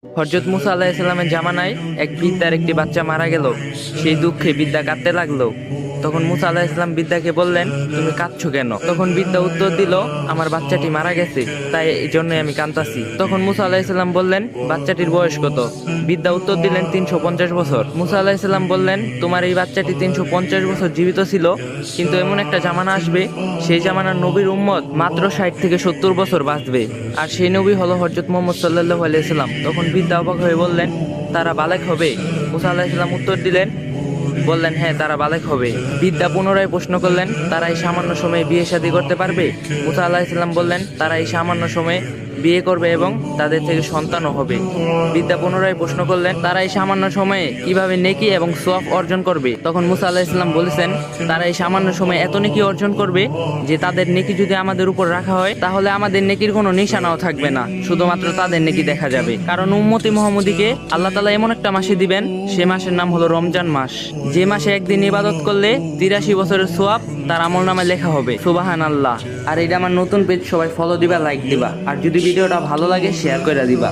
হযরত মুসা আলাইহিস সালামের জামানায় এক বৃদ্ধার একটি বাচ্চা মারা গেল। সেই দুঃখে বৃদ্ধা কাঁদতে লাগলো। তখন মুসা আলাইহিস সালাম বৃদ্ধাকে বললেন, তুমি কাঁদছো কেন? তখন বৃদ্ধা উত্তর দিল, আমার বাচ্চাটি মারা গেছে, তাই এই জন্যই আমি কাঁদতাছি। তখন মুসা আলাইহিস সালাম বললেন, বাচ্চাটির বয়স কত? বৃদ্ধা উত্তর দিলেন, 350 বছর। মুসা আলাইহিস সালাম বললেন, তোমার এই বাচ্চাটি 350 বছর জীবিত ছিল, কিন্তু এমন একটা জামানা আসবে, সেই জামানার নবীর উম্মত মাত্র 60 থেকে 70 বছর বাঁচবে, আর সেই নবী হলো হযরত মুহাম্মদ সাল্লাল্লাহু আলাইহি সাল্লাম। তখন বৃদ্ধা অবাক হয়ে বললেন, তারা বালেক হবে? মুসা আলাইহিস সালাম উত্তর বললেন, হ্যাঁ, তারা বালেক হবে। বৃদ্ধা পুনরায় প্রশ্ন করলেন, তারা এই সামান্য সময়ে বিয়ে শাদী করতে পারবে? মুসা আলাইহিস সালাম বললেন, তারা এই সামান্য সময়ে বিয়ে করবে এবং তাদের থেকে সন্তানও হবে। বৃদ্ধা পুনরায় প্রশ্ন করলেন, তারা এই সামান্য সময়ে কিভাবে নেকি এবং সওয়াব অর্জন করবে? তখন মুসা আলাইহিস সালাম বলেছেন, তারা এই সামান্য সময়ে এত নেকি অর্জন করবে যে তাদের নেকি যদি আমাদের উপর রাখা হয় তাহলে আমাদের নেকির কোনো নিশানাও থাকবে না, শুধুমাত্র তাদের নেকি দেখা যাবে। কারণ উম্মতি মুহাম্মদীকে আল্লাহ তাআলা এমন একটা মাসে দিবেন, সে মাসের নাম হলো রমজান মাস, যে মাসে একদিন ইবাদত করলে 83 বছরের সওয়াব তার আমলনামায় লেখা হবে। সুবহানাল্লাহ। আর এটা আমার নতুন পেজ, সবাই ফলো দিবা, লাইক দিবা, আর যদি ভিডিওটা ভালো লাগে শেয়ার করে দিবা।